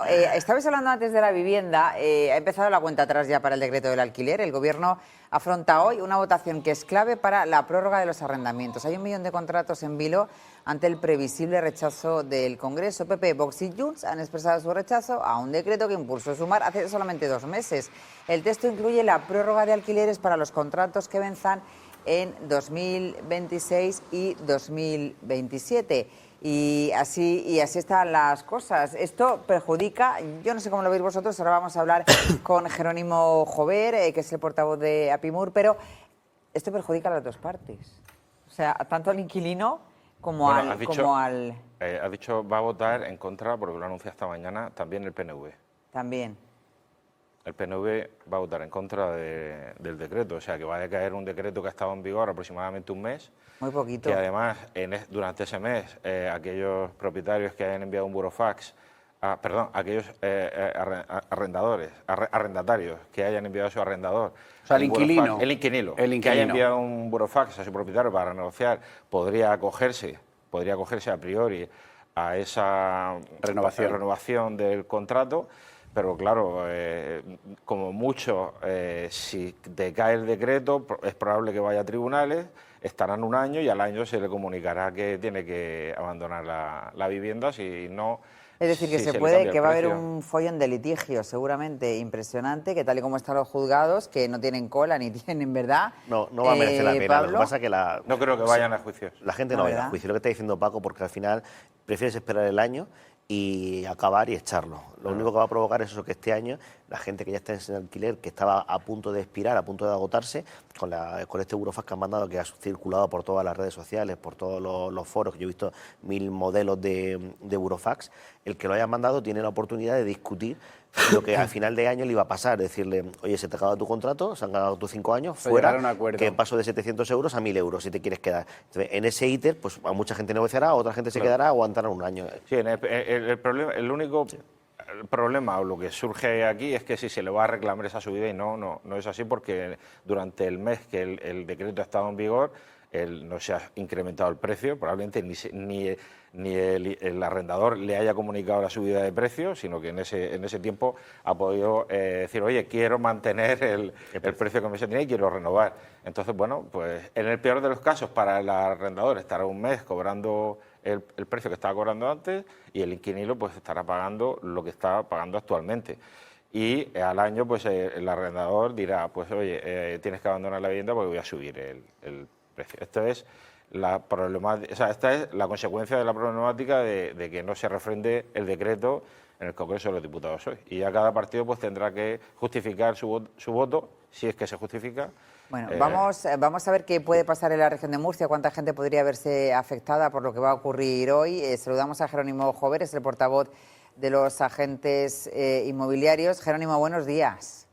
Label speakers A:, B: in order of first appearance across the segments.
A: Estabais hablando antes de la vivienda, ha empezado la cuenta atrás ya para el decreto del alquiler. El Gobierno afronta hoy una votación que es clave para la prórroga de los arrendamientos. Hay 1 millón de contratos en vilo ante el previsible rechazo del Congreso. PP, Vox y Junts han expresado su rechazo a un decreto que impulsó Sumar hace solamente 2 meses. El texto incluye la prórroga de alquileres para los contratos que venzan en 2026 y 2027. Y así están las cosas. Esto perjudica, yo no sé cómo lo veis vosotros, ahora vamos a hablar con Jerónimo Jover, que es el portavoz de APIMUR, pero esto perjudica a las dos partes. O sea, tanto al inquilino como al...
B: Ha dicho va a votar en contra, porque lo anuncia esta mañana, también el PNV.
A: También.
B: El PNV va a votar en contra del decreto, o sea que va a decaer un decreto que ha estado en vigor aproximadamente un mes.
A: Muy poquito.
B: Que además, durante ese mes, aquellos propietarios que hayan enviado un burofax, aquellos arrendatarios que hayan enviado a su arrendador,
C: o sea, el inquilino,
B: que haya enviado un burofax a su propietario para renegociar, podría acogerse a priori a esa renovación del contrato. Pero claro, como mucho, si decae el decreto, es probable que vaya a tribunales, estarán 1 año y al año se le comunicará que tiene que abandonar la vivienda si no...
A: Es decir, que va a haber un follón de litigios seguramente impresionante, que tal y como están los juzgados, que no tienen cola ni tienen, ¿verdad?
D: No va a merecer la pena.
A: Pablo,
D: lo que pasa es que
B: no creo que vayan a juicios.
D: La gente no va a ir a juicio, lo que está diciendo Paco, porque al final prefieres esperar el año y acabar y echarlo. Lo único que va a provocar es eso, que este año la gente que ya está en alquiler, que estaba a punto de expirar, a punto de agotarse, con este burofax que han mandado, que ha circulado por todas las redes sociales, por todos los foros, que yo he visto 1000 modelos de burofax, el que lo haya mandado tiene la oportunidad de discutir lo que al final de año le iba a pasar, decirle, oye, se te acaba tu contrato, se han ganado tus 5 años, fuera, que paso de 700 euros a 1000 euros si te quieres quedar. Entonces, en ese íter, pues a mucha gente negociará, a otra gente se quedará, aguantará 1 año.
B: Sí, el único problema o lo que surge aquí es que si se le va a reclamar esa subida y no es así, porque durante el mes que el decreto ha estado en vigor, no se ha incrementado el precio, probablemente ni el arrendador le haya comunicado la subida de precio, sino que en ese tiempo ha podido decir, oye, quiero mantener el precio que me se tenía y quiero renovar. Entonces, bueno, pues en el peor de los casos para el arrendador estará 1 mes cobrando el precio que estaba cobrando antes y el inquilino pues estará pagando lo que está pagando actualmente. Y al año pues el arrendador dirá, pues oye, tienes que abandonar la vivienda porque voy a subir el precio. Esto es esta es la consecuencia de la problemática de que no se refrende el decreto en el Congreso de los Diputados hoy. Y ya cada partido pues tendrá que justificar su voto, si es que se justifica.
A: Bueno, vamos a ver qué puede pasar en la región de Murcia, cuánta gente podría verse afectada por lo que va a ocurrir hoy. Saludamos a Jerónimo Jover, es el portavoz de los agentes inmobiliarios. Jerónimo, buenos días.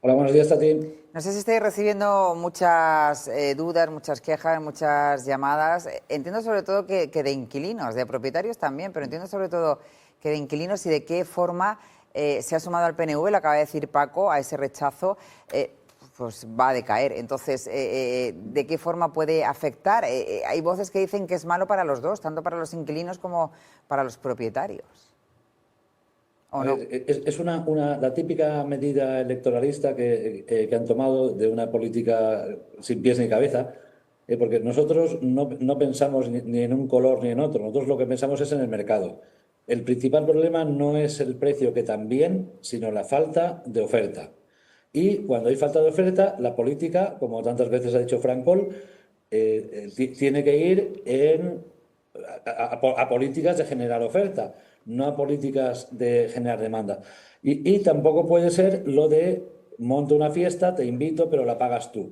E: Hola, buenos días a ti.
A: No sé si estáis recibiendo muchas dudas, muchas quejas, muchas llamadas. Entiendo sobre todo que de inquilinos, de propietarios también, pero entiendo sobre todo que de inquilinos y de qué forma se ha sumado al PNV, lo acaba de decir Paco, a ese rechazo, pues va a decaer. Entonces, ¿de qué forma puede afectar? Hay voces que dicen que es malo para los dos, tanto para los inquilinos como para los propietarios. ¿O no?
E: Es la típica medida electoralista que han tomado de una política sin pies ni cabeza, porque nosotros no pensamos ni en un color ni en otro, nosotros lo que pensamos es en el mercado. El principal problema no es el precio, que también, sino la falta de oferta. Y cuando hay falta de oferta, la política, como tantas veces ha dicho Frankl, tiene que ir a políticas de generar oferta, no a políticas de generar demanda. Y tampoco puede ser lo de monto una fiesta, te invito, pero la pagas tú.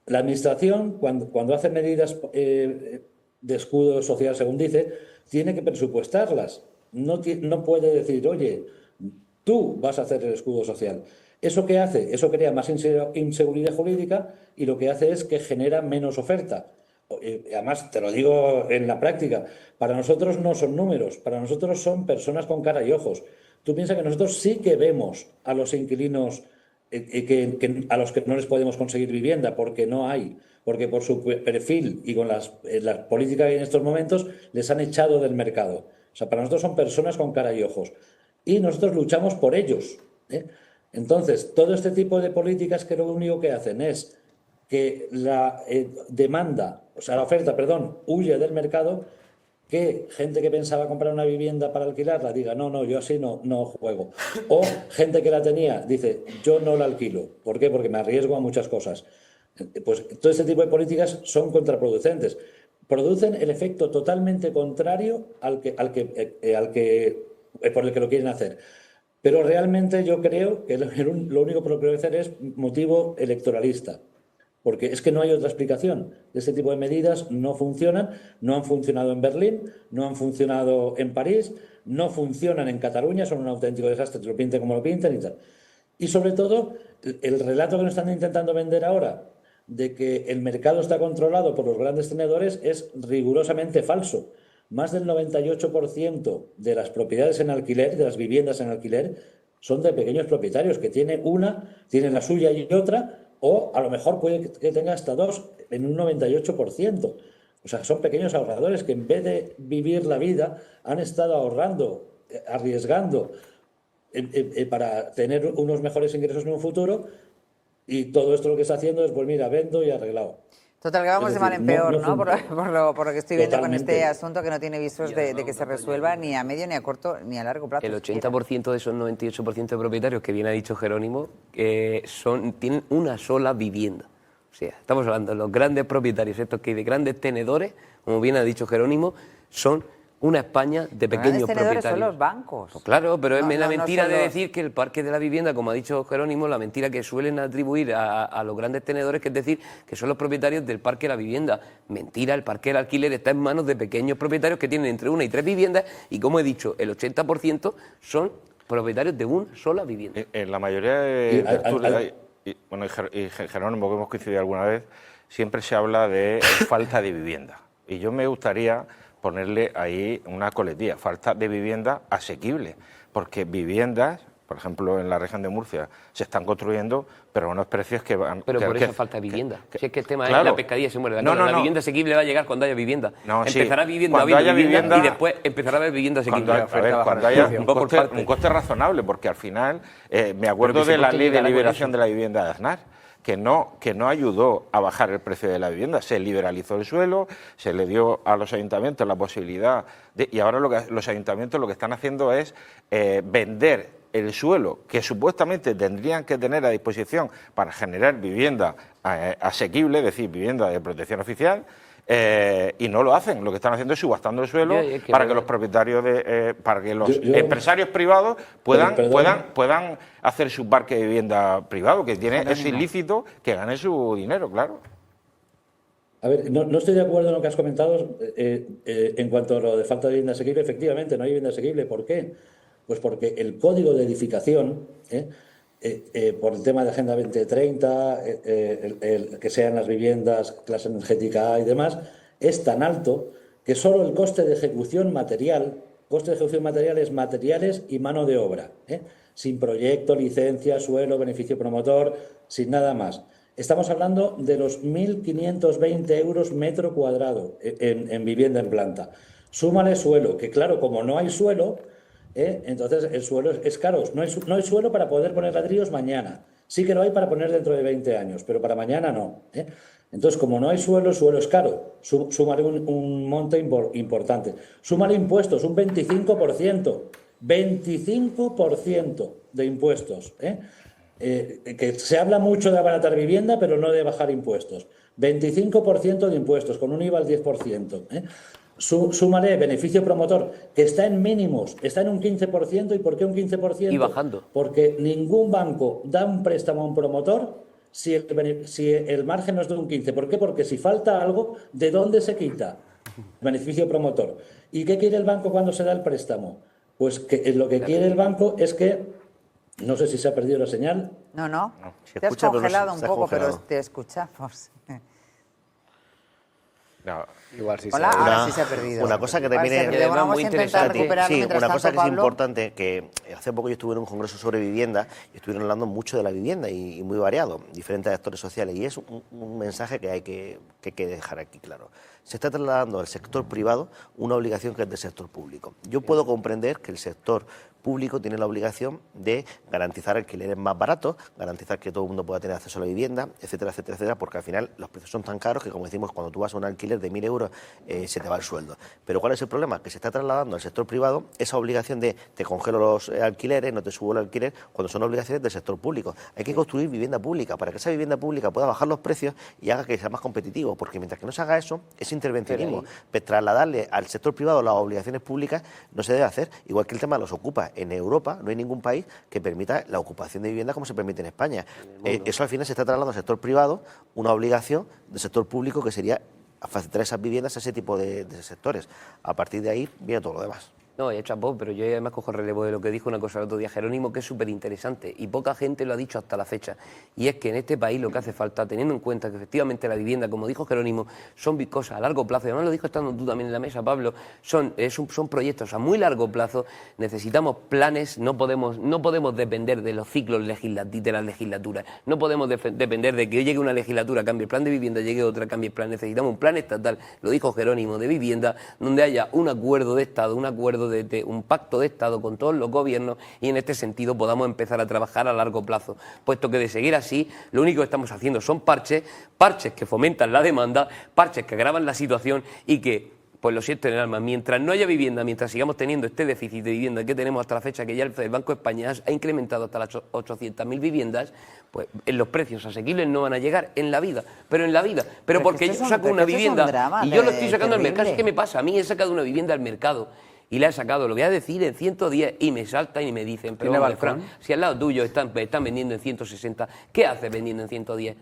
E: La administración, cuando hace medidas de escudo social, según dice, tiene que presupuestarlas. No puede decir, oye, tú vas a hacer el escudo social. ¿Eso qué hace? Eso crea más inseguridad jurídica y lo que hace es que genera menos oferta. Además, te lo digo en la práctica, para nosotros no son números, para nosotros son personas con cara y ojos. Tú piensas que nosotros sí que vemos a los inquilinos a los que no les podemos conseguir vivienda porque no hay, porque por su perfil y con las políticas que hay en estos momentos les han echado del mercado. O sea, para nosotros son personas con cara y ojos. Y nosotros luchamos por ellos, ¿eh? Entonces, todo este tipo de políticas que lo único que hacen es que la demanda, o sea, la oferta, perdón, huye del mercado, que gente que pensaba comprar una vivienda para alquilarla diga, no, no, yo así no juego. O gente que la tenía dice, yo no la alquilo. ¿Por qué? Porque me arriesgo a muchas cosas. Pues todo este tipo de políticas son contraproducentes. Producen el efecto totalmente contrario por el que lo quieren hacer. Pero realmente yo creo que lo único que lo quiero hacer es motivo electoralista. Porque es que no hay otra explicación. Este tipo de medidas no funcionan, no han funcionado en Berlín, no han funcionado en París, no funcionan en Cataluña, son un auténtico desastre, te lo pinten como lo pinten y tal. Y sobre todo, el relato que nos están intentando vender ahora de que el mercado está controlado por los grandes tenedores es rigurosamente falso. Más del 98% de las propiedades en alquiler, de las viviendas en alquiler, son de pequeños propietarios que tienen la suya y otra, o a lo mejor puede que tenga hasta dos en un 98%. O sea, son pequeños ahorradores que en vez de vivir la vida han estado ahorrando, arriesgando para tener unos mejores ingresos en un futuro, y todo esto lo que está haciendo es, pues mira, vendo y arreglado.
A: Total, que vamos de mal en peor, ¿no? Por lo que estoy viendo con este asunto, que no tiene visos de que se resuelva ni a medio, ni a corto, ni a largo plazo.
C: El 80% de esos 98% de propietarios que bien ha dicho Jerónimo tienen una sola vivienda. O sea, estamos hablando de los grandes propietarios, estos que de grandes tenedores, como bien ha dicho Jerónimo, son una España de pequeños propietarios.
A: Son los bancos.
C: Pues claro, pero es la mentira de decir que el parque de la vivienda, como ha dicho Jerónimo, la mentira que suelen atribuir a los grandes tenedores, que es decir, que son los propietarios del parque de la vivienda. Mentira, el parque del alquiler está en manos de pequeños propietarios que tienen entre 1 y 3 viviendas y, como he dicho, el 80% son propietarios de una sola vivienda.
B: En la mayoría de tertulias, y Jerónimo, que hemos coincidido alguna vez, siempre se habla de falta de vivienda. Y yo me gustaría ponerle ahí una coletilla, falta de vivienda asequible, porque viviendas, por ejemplo, en la región de Murcia, se están construyendo, pero a unos precios que van...
C: Pero por eso falta vivienda. Si es que el tema
B: claro,
C: es la pescadilla se muere.
B: No,
C: la vivienda asequible va a llegar cuando haya vivienda.
B: No,
C: empezará
B: sí,
C: vivienda
B: cuando haya vivienda
C: y después empezará a haber vivienda asequible.
B: Cuando haya un coste razonable, porque al final, me acuerdo de la ley de liberación de la vivienda de Aznar, que no ayudó a bajar el precio de la vivienda. Se liberalizó el suelo, se le dio a los ayuntamientos la posibilidad y ahora los ayuntamientos lo que están haciendo es vender el suelo que supuestamente tendrían que tener a disposición para generar vivienda asequible, es decir, vivienda de protección oficial, y no lo hacen. Lo que están haciendo es subastando el suelo para que los propietarios para que los empresarios privados puedan hacer su parque de vivienda privado, que es ilícito que gane su dinero, claro.
E: A ver, no estoy de acuerdo en lo que has comentado en cuanto a lo de falta de vivienda asequible. Efectivamente, no hay vivienda asequible. ¿Por qué? Pues porque el código de edificación, por el tema de Agenda 2030, que sean las viviendas clase energética A y demás, es tan alto que solo el coste de ejecución material es materiales y mano de obra, sin proyecto, licencia, suelo, beneficio promotor, sin nada más. Estamos hablando de los 1.520 euros metro cuadrado en vivienda en planta. Súmale suelo, que claro, como no hay suelo, entonces el suelo es caro. No hay suelo para poder poner ladrillos mañana. Sí que lo hay para poner dentro de 20 años, pero para mañana no. Entonces, como no hay suelo, el suelo es caro. Súmale un monte importante. Súmale impuestos, un 25%. 25% de impuestos. Que se habla mucho de abaratar vivienda, pero no de bajar impuestos. 25% de impuestos, con un IVA al 10%. Súmale beneficio promotor, que está en mínimos, está en un 15%. ¿Y por qué un 15%?
C: Y bajando.
E: Porque ningún banco da un préstamo a un promotor si el margen no es de un 15%. ¿Por qué? Porque si falta algo, ¿de dónde se quita? Beneficio promotor. ¿Y qué quiere el banco cuando se da el préstamo? Pues que lo que quiere el banco es que... No sé si se ha perdido la señal.
A: No. Te has congelado un poco, pero te escuchamos.
B: No.
F: Igual sí.
A: Hola, ahora sí se ha perdido.
D: Una cosa que también
A: vamos a intentar recuperarlo.
D: Sí,
A: mientras
D: una cosa
A: tanto,
D: que es
A: Pablo,
D: importante, que hace poco yo estuve en un congreso sobre vivienda y estuvieron hablando mucho de la vivienda y muy variado, diferentes actores sociales, y es un mensaje que hay que dejar aquí claro. se está trasladando al sector privado una obligación que es del sector público. Yo puedo comprender que el sector público tiene la obligación de garantizar alquileres más baratos, garantizar que todo el mundo pueda tener acceso a la vivienda, etcétera, etcétera, etcétera, porque al final los precios son tan caros que, como decimos, cuando tú vas a un alquiler de 1.000 euros se te va el sueldo. Pero ¿cuál es el problema? Que se está trasladando al sector privado esa obligación de te congelo los alquileres, no te subo el alquiler, cuando son obligaciones del sector público. Hay que construir vivienda pública para que esa vivienda pública pueda bajar los precios y haga que sea más competitivo, porque mientras que no se haga eso, ese intervencionismo, pues trasladarle al sector privado las obligaciones públicas no se debe hacer, igual que el tema de los ocupas. En Europa no hay ningún país que permita la ocupación de vivienda como se permite en España. Eso al final se está trasladando al sector privado, una obligación del sector público que sería facilitar esas viviendas a ese tipo de sectores. A partir de ahí viene todo lo demás.
C: No, chapó, pero yo además cojo relevo de lo que dijo una cosa el otro día Jerónimo, que es súper interesante y poca gente lo ha dicho hasta la fecha. Y es que en este país lo que hace falta, teniendo en cuenta que efectivamente la vivienda, como dijo Jerónimo, son cosas a largo plazo, y además lo dijo estando tú también en la mesa, Pablo, son proyectos a muy largo plazo, necesitamos planes, no podemos depender de los ciclos de las legislaturas, no podemos depender de que hoy llegue una legislatura, cambie el plan de vivienda, llegue otra, cambie el plan, necesitamos un plan estatal, lo dijo Jerónimo, de vivienda, donde haya un acuerdo de Estado, un pacto de Estado con todos los gobiernos y en este sentido podamos empezar a trabajar a largo plazo, puesto que de seguir así lo único que estamos haciendo son parches que fomentan la demanda, parches que agravan la situación y que, pues lo siento en el alma, mientras no haya vivienda, mientras sigamos teniendo este déficit de vivienda que tenemos hasta la fecha, que ya el Banco de España ha incrementado hasta las 800.000 viviendas, pues en los precios asequibles no van a llegar en la vida, pero porque yo saco una vivienda y yo lo estoy sacando al mercado. ¿Qué me pasa? A mí he sacado una vivienda al mercado y la he sacado, lo voy a decir, en 110 y me saltan y me dicen, pero hombre, Fran, si al lado tuyo están vendiendo en 160, ¿qué haces vendiendo en 110?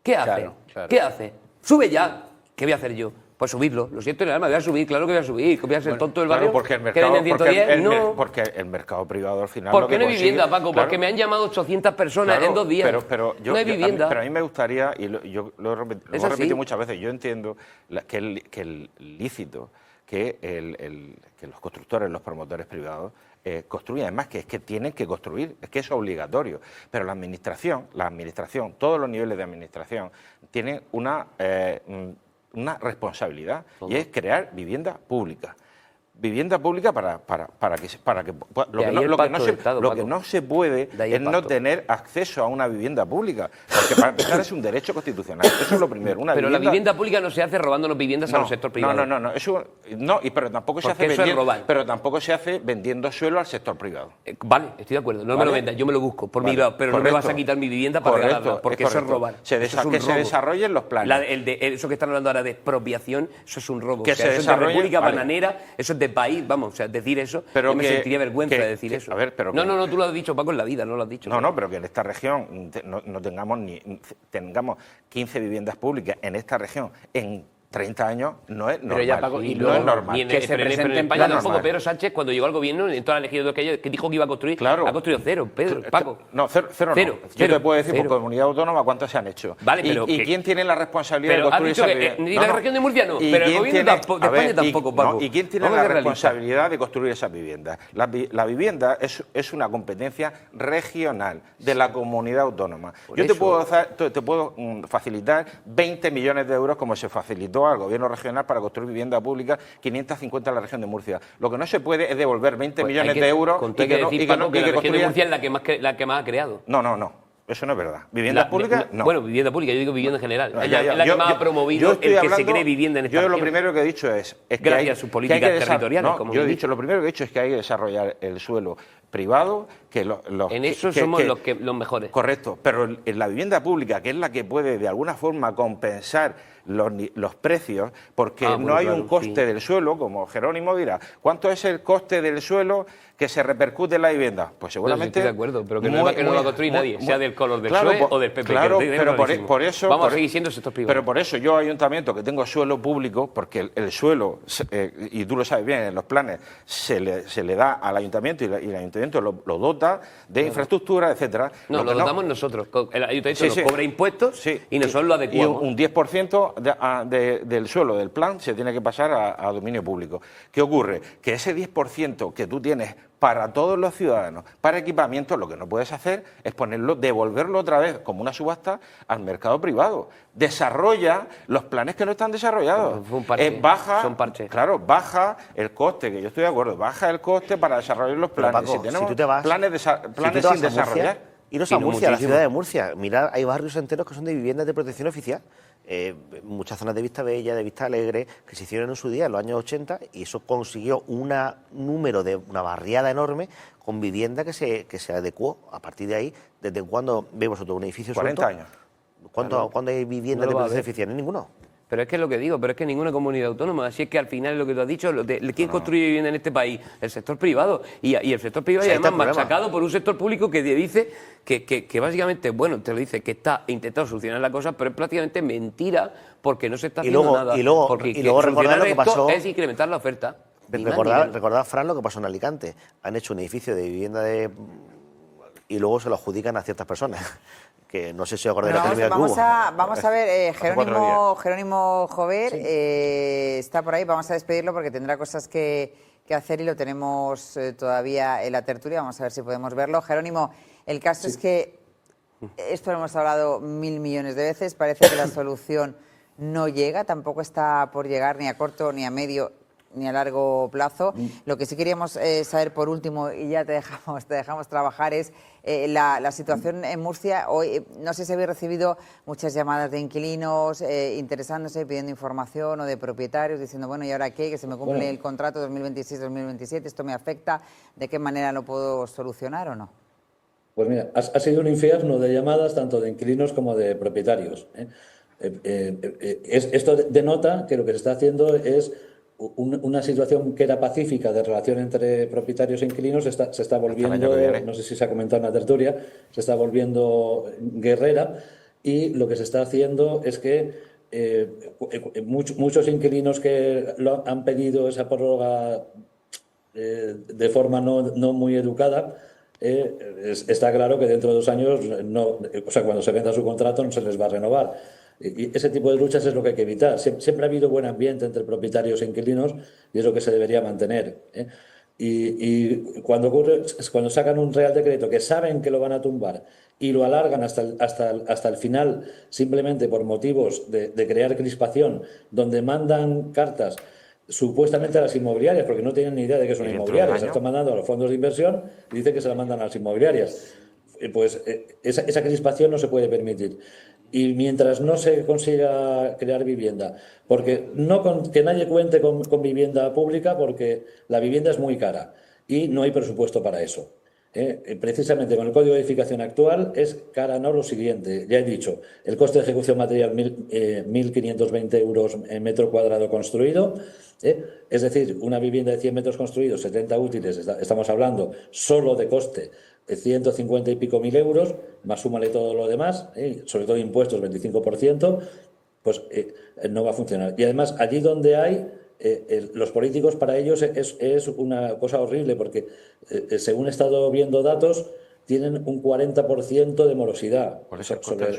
C: ¿Qué hace?
B: Claro.
C: ¿Qué hace? Sube ya. ¿Qué voy a hacer yo? Pues subirlo. Lo siento en el alma, voy a subir, claro que voy a subir. ¿Voy a ser tonto del barrio?
B: Porque el
C: ¿Que
B: mercado,
C: venden 110? No.
B: porque el mercado privado al final.
C: ¿Por qué no hay vivienda, Paco?
B: Claro,
C: porque me han llamado 800 personas en 2 días.
B: No hay vivienda. Pero a mí me gustaría, y yo lo he repetido muchas veces, yo entiendo que el lícito que los constructores, los promotores privados construyan. Además, que es que tienen que construir, es que es obligatorio. Pero la administración, todos los niveles de administración, tienen una responsabilidad y es crear vivienda pública. Vivienda pública para que lo que no se puede es no tener acceso a una vivienda pública, porque para empezar es un derecho constitucional. Eso es lo primero.
C: Pero la vivienda pública no se hace robándonos viviendas a los sectores privados.
B: Pero tampoco se hace vendiendo suelo al sector privado.
C: Vale, estoy de acuerdo. No me lo vendas, yo me lo busco por mi lado, pero no me vas a quitar mi vivienda para regalarla, porque eso es robar.
B: Se desarrollen los planes.
C: Eso que están hablando ahora de expropiación, eso es un robo.
B: Que
C: eso es de República Bananera, eso es de país, vamos, o sea, decir eso, yo me sentiría vergüenza de decir eso. No, tú lo has dicho, Paco, en la vida, no lo has dicho.
B: No, pero que en esta región no tengamos 15 viviendas públicas en esta región en 30 años no es normal.
C: Pero ya, Paco, y luego,
B: no es normal.
C: Que se presente en España tampoco. Pedro Sánchez, cuando llegó al gobierno, en toda la legislatura que dijo que iba a construir, ha construido cero, Paco.
B: No, cero no. Yo te puedo decir por comunidad autónoma cuántas se han hecho.
C: Vale, pero
B: ¿Y quién tiene la responsabilidad de construir esa vivienda?
C: Ni la región de Murcia no, pero el gobierno de España tampoco, Paco.
B: ¿Y quién tiene la responsabilidad de construir esas viviendas? La vivienda es una competencia regional de la comunidad autónoma. Yo te puedo facilitar 20 millones de euros como se facilitó al gobierno regional para construir vivienda pública, 550 en la región de Murcia. Lo que no se puede es devolver 20 millones de euros
C: y que la región de Murcia es la que más ha creado.
B: No. Eso no es verdad. ¿Vivienda pública? No.
C: Bueno, vivienda pública, yo digo vivienda en general. Es la que más ha promovido el que se cree vivienda en esta región.
B: Yo lo primero que he dicho es que
C: gracias a sus políticas territoriales.
B: Yo he dicho, lo primero que he dicho es que hay que desarrollar el suelo privado.
C: En eso somos los mejores.
B: Correcto, pero en la vivienda pública, que es la que puede de alguna forma compensar los precios, porque no hay un coste del suelo, como Jerónimo dirá. ¿Cuánto es el coste del suelo que se repercute en la vivienda? Pues seguramente...
C: Estoy de acuerdo, pero que no lo va a construir nadie, sea del color del PSOE o del PP.
B: Claro, pero por eso...
C: Vamos a seguir siendo sector privado.
B: Pero por eso yo, ayuntamiento, que tengo suelo público, porque el suelo, y tú lo sabes bien, en los planes se le da al ayuntamiento y el ayuntamiento lo dota de infraestructura, etcétera.
C: No, lo dotamos nosotros. El ayuntamiento nos cobra impuestos y nosotros lo adecuamos.
B: Y un 10% del suelo del plan se tiene que pasar a dominio público. ¿Qué ocurre? Que ese 10% que tú tienes para todos los ciudadanos, para equipamiento, lo que no puedes hacer es devolverlo otra vez como una subasta al mercado privado. Desarrolla los planes que no están desarrollados.
C: Fue un parche, son parches.
B: Claro, baja el coste, que yo estoy de acuerdo, baja el coste para desarrollar los planes.
D: Paco,
B: si tenemos
D: tú te vas,
B: planes
D: si
B: sin desarrollar.
D: Iros a Murcia, la ciudad de Murcia. Mirad, hay barrios enteros que son de viviendas de protección oficial. Muchas zonas de Vista Bella, de Vista Alegre, que se hicieron en su día, en los años 80, y eso consiguió una barriada enorme con vivienda que se adecuó. A partir de ahí, ¿desde cuándo ve vosotros un edificio
B: 40
D: suelto?
B: años.
D: ¿Cuándo hay viviendas de protección oficial? Ninguno.
C: Pero es que es lo que digo, pero es que ninguna comunidad autónoma, así es que al final es lo que tú has dicho, ¿quién construye vivienda en este país? El sector privado, y el sector privado y además machacado por un sector público que dice que básicamente, bueno, te lo dice, que está intentando solucionar la cosa, pero es prácticamente mentira porque no se está haciendo nada.
D: Y luego recordad lo que pasó,
C: es incrementar la oferta.
D: Recordad, Fran, lo que pasó en Alicante. Han hecho un edificio de vivienda y luego se lo adjudican a ciertas personas. Que no sé si os acordáis de la economía del cubo.
A: Vamos a ver, Jerónimo Jover está por ahí, vamos a despedirlo porque tendrá cosas que hacer y lo tenemos todavía en la tertulia, vamos a ver si podemos verlo. Jerónimo, el caso es que esto lo hemos hablado 1.000 millones de veces, parece que la solución no llega, tampoco está por llegar ni a corto ni a medio ni a largo plazo. Lo que sí queríamos saber por último, y ya te dejamos trabajar, es la situación en Murcia. Hoy no sé si habéis recibido muchas llamadas de inquilinos interesándose, pidiendo información, o de propietarios diciendo, bueno, ¿y ahora qué? Que se me cumple el contrato 2026-2027, ¿esto me afecta? ¿De qué manera lo puedo solucionar o no?
E: Pues mira, ha sido un infierno de llamadas tanto de inquilinos como de propietarios. Esto denota que lo que se está haciendo es una situación que era pacífica de relación entre propietarios e inquilinos se está volviendo, no sé si se ha comentado en la tertulia, se está volviendo guerrera, y lo que se está haciendo es que muchos inquilinos que han pedido esa prórroga de forma no muy educada, está claro que dentro de 2 años, cuando se venda su contrato, no se les va a renovar. Y ese tipo de luchas es lo que hay que evitar. Siempre ha habido buen ambiente entre propietarios e inquilinos y es lo que se debería mantener. Y cuando sacan un Real Decreto que saben que lo van a tumbar y lo alargan hasta el final, simplemente por motivos de crear crispación, donde mandan cartas supuestamente a las inmobiliarias, porque no tienen ni idea de que son inmobiliarias, se están mandando a los fondos de inversión y dicen que se la mandan a las inmobiliarias. Pues esa crispación no se puede permitir. Y mientras no se consiga crear vivienda, porque que nadie cuente con vivienda pública, porque la vivienda es muy cara y no hay presupuesto para eso. Precisamente con el Código de Edificación actual es cara no lo siguiente. Ya he dicho, el coste de ejecución material 1.520 euros en metro cuadrado construido. Es decir, una vivienda de 100 metros construidos, 70 útiles, estamos hablando solo de coste 150 y pico mil euros, más súmale todo lo demás, sobre todo impuestos 25%, pues no va a funcionar. Y además, allí donde hay, los políticos, para ellos es una cosa horrible, porque según he estado viendo datos, tienen un 40% de morosidad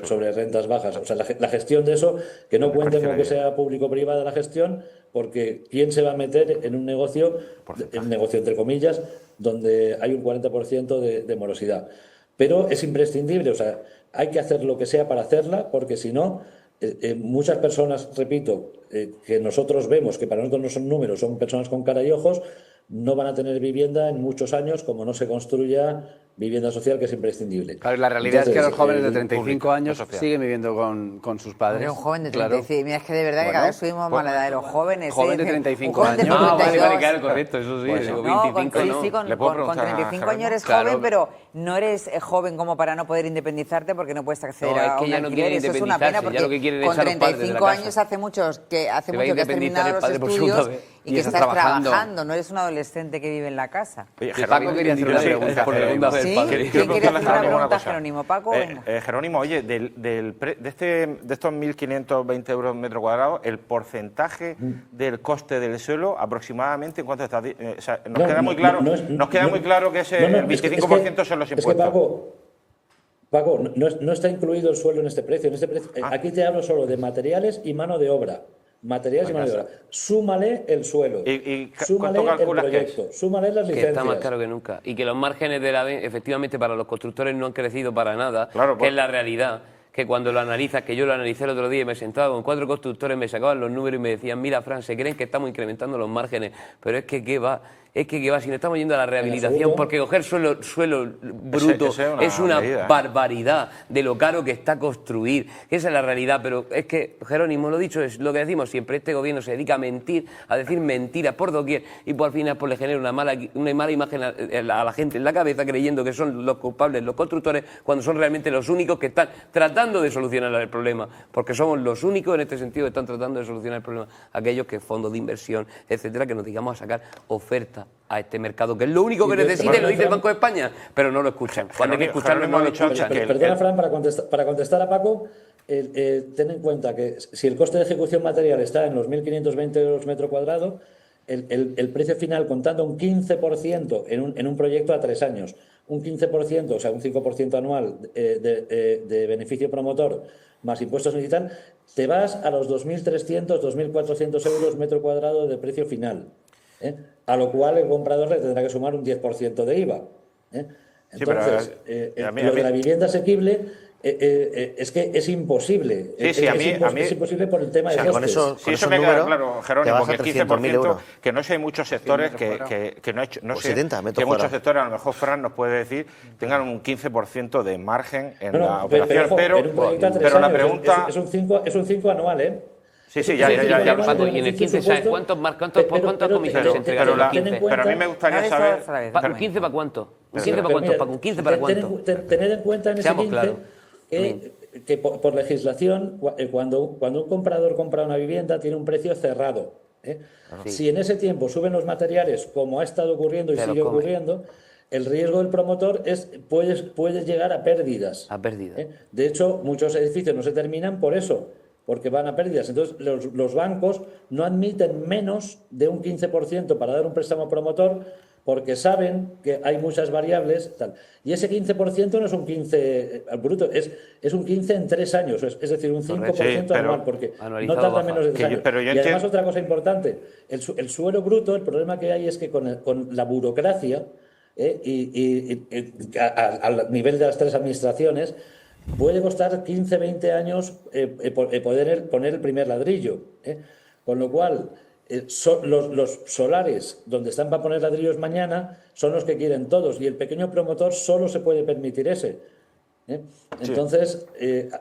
E: sobre rentas bajas. O sea, la gestión de eso, que no cuenten con que sea público-privada la gestión, porque ¿quién se va a meter en un negocio entre comillas, donde hay un 40% de morosidad? Pero es imprescindible, o sea, hay que hacer lo que sea para hacerla, porque si no, muchas personas, repito, que nosotros vemos, que para nosotros no son números, son personas con cara y ojos, no van a tener vivienda en muchos años como no se construya vivienda social, que es imprescindible.
F: Claro, la realidad es que los jóvenes de 35 años siguen viviendo con sus padres.
A: Un joven de 35, mira, es que de verdad que cada vez subimos más la edad de los jóvenes.
F: Joven de 35 años.
C: Vale, claro, correcto, eso sí.
A: No, con 35 años eres joven, pero no eres joven como para no poder independizarte porque no puedes acceder a un alquiler. Eso es una pena, porque con 35 años hace mucho que has terminado los estudios y que estás trabajando, no eres un adolescente que vive en la casa.
F: Paco quería hacer una pregunta.
A: ¿Sí? ¿Quién quiere hacer una pregunta, Jerónimo? Paco, venga.
B: Jerónimo, oye, de estos 1.520 euros metro cuadrado, el porcentaje del coste del suelo, aproximadamente, ¿en cuánto está? O sea, nos queda muy claro que el 25% son los impuestos.
E: Es que, Paco, no está incluido el suelo en este precio. Aquí te hablo solo de materiales y mano de obra. Materiales y mano de obra. Súmale el suelo, súmale
B: cuánto
E: el
B: calculas
E: proyecto, súmale las
C: Que
E: licencias.
C: está más caro que nunca. Y que los márgenes de la efectivamente para los constructores no han crecido para nada,
B: Claro,
C: que es la realidad. Que cuando lo analizas, que yo lo analicé el otro día y me sentaba con 4 constructores, me sacaban los números y me decían, mira, Fran, se creen que estamos incrementando los márgenes, pero es que qué va, si no estamos yendo a la rehabilitación, porque coger suelo bruto es una
B: medida,
C: barbaridad de lo caro que está construir. Esa es la realidad, pero es que, Jerónimo, lo dicho, es lo que decimos siempre, este gobierno se dedica a mentir, a decir mentiras por doquier, y por al final le genera una mala imagen a la gente en la cabeza, creyendo que son los culpables los constructores, cuando son realmente los únicos que están tratando de solucionar el problema, porque somos los únicos en este sentido que están tratando de solucionar el problema, aquellos que fondos de inversión, etcétera, que nos digamos a sacar oferta a este mercado, que es lo único que necesita, lo dice el Banco de España, pero no lo escuchan. Cuando hay que escucharlo, no lo escuchan.
E: Perdona, Fran, para contestar a Paco, ten en cuenta que si el coste de ejecución material está en los 1.520 euros metro cuadrado, el precio final, contando un 15% en un proyecto a 3 años, un 15%, o sea, un 5% anual de beneficio promotor, más impuestos y tal, te vas a los 2.300, 2.400 euros metro cuadrado de precio final. A lo cual el comprador le tendrá que sumar un 10% de IVA. Entonces, lo de la vivienda asequible es que es imposible.
B: Es
E: imposible por el tema de costes.
D: Con eso
B: me queda claro, Jerónimo, que el
D: 15%,
B: que no sé, hay muchos sectores no sé,
D: 70 metros
B: que muchos
D: cuadrados.
B: sectores, a lo mejor Fran nos puede decir, tengan un 15% de margen en la
E: ojo,
B: operación, pero la pregunta...
E: Es un 5 anual, ¿eh?
B: Sí, ya.
C: Paco, y en el 15, ¿sabes cuántas comisiones se entregan en el 15?
B: Pero a mí me gustaría saber...
C: ¿¿15 para cuánto? ¿15 para cuánto, Paco? ¿Un 15 para cuánto?
E: Tened en cuenta en ese 15
C: claros.
E: que por legislación, cuando un comprador compra una vivienda, tiene un precio cerrado. Si en ese tiempo suben los materiales, como ha estado ocurriendo y sigue ocurriendo, el riesgo del promotor puede llegar a pérdidas. De hecho, muchos edificios no se terminan por eso, porque van a pérdidas. Entonces, los bancos no admiten menos de un 15% para dar un préstamo promotor, porque saben que hay muchas variables. Tal. Y ese 15% no es un 15 al bruto, es un 15 en 3 años, es decir, un 5% anual, porque no tarda menos de 3 años. Y además, otra cosa importante, el suelo bruto, el problema que hay es que con la burocracia al nivel de las 3 administraciones, puede costar 15, 20 años poder poner el primer ladrillo. Con lo cual, los solares, donde están para poner ladrillos mañana, son los que quieren todos. Y el pequeño promotor solo se puede permitir ese. Entonces,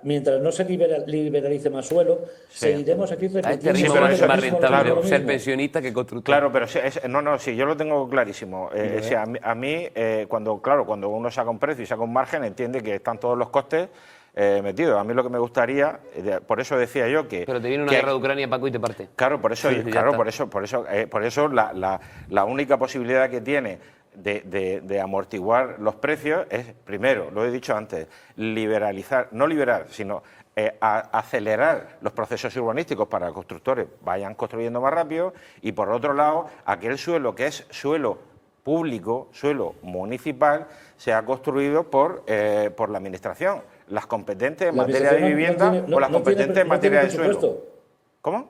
E: mientras no se liberalice más suelo, seguiremos aquí repitiendo.
C: Es más rentable ser pensionista que constructor.
B: Claro, pero sí, yo lo tengo clarísimo. A mí, cuando uno saca un precio y saca un margen, entiende que están todos los costes metidos. A mí lo que me gustaría, por eso decía yo que...
C: Pero te viene una guerra de Ucrania, Paco, y te parte.
B: Claro, por eso la única posibilidad que tiene de amortiguar los precios es, primero, lo he dicho antes, sino acelerar los procesos urbanísticos para que los constructores vayan construyendo más rápido, y por otro lado, aquel suelo que es suelo público, suelo municipal, sea construido por la Administración, las competentes en materia de vivienda o las competentes en materia de suelo. ¿Cómo?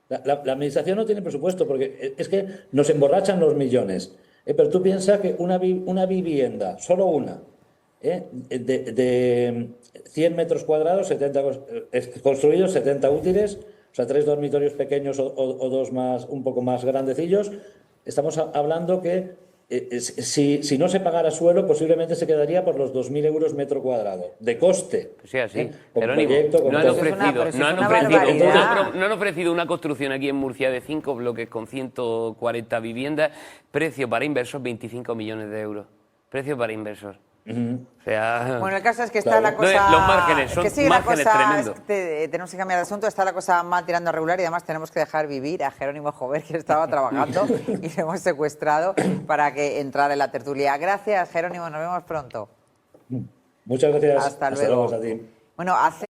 E: La Administración no tiene presupuesto, porque es que nos emborrachan los millones. Pero tú piensas que una vivienda, solo una, de 100 metros cuadrados, 70 construidos, 70 útiles, o sea, 3 dormitorios pequeños o 2 más, un poco más grandecillos, estamos hablando que si no se pagara suelo, posiblemente se quedaría por los 2.000 euros metro cuadrado, de coste.
C: Sí, así. Jerónimo, no han ofrecido una construcción aquí en Murcia de 5 bloques con 140 viviendas, precio para inversor 25 millones de euros. Precio para inversor. O sea,
A: bueno, el caso es que está la cosa...
C: Los márgenes son márgenes tremendos.
A: Tenemos que cambiar de asunto, está la cosa mal tirando a regular, y además tenemos que dejar vivir a Jerónimo Jover, que estaba trabajando y le hemos secuestrado para que entrara en la tertulia. Gracias, Jerónimo, nos vemos pronto.
E: Muchas gracias.
A: Hasta luego.
E: A ti.
A: Bueno, hace...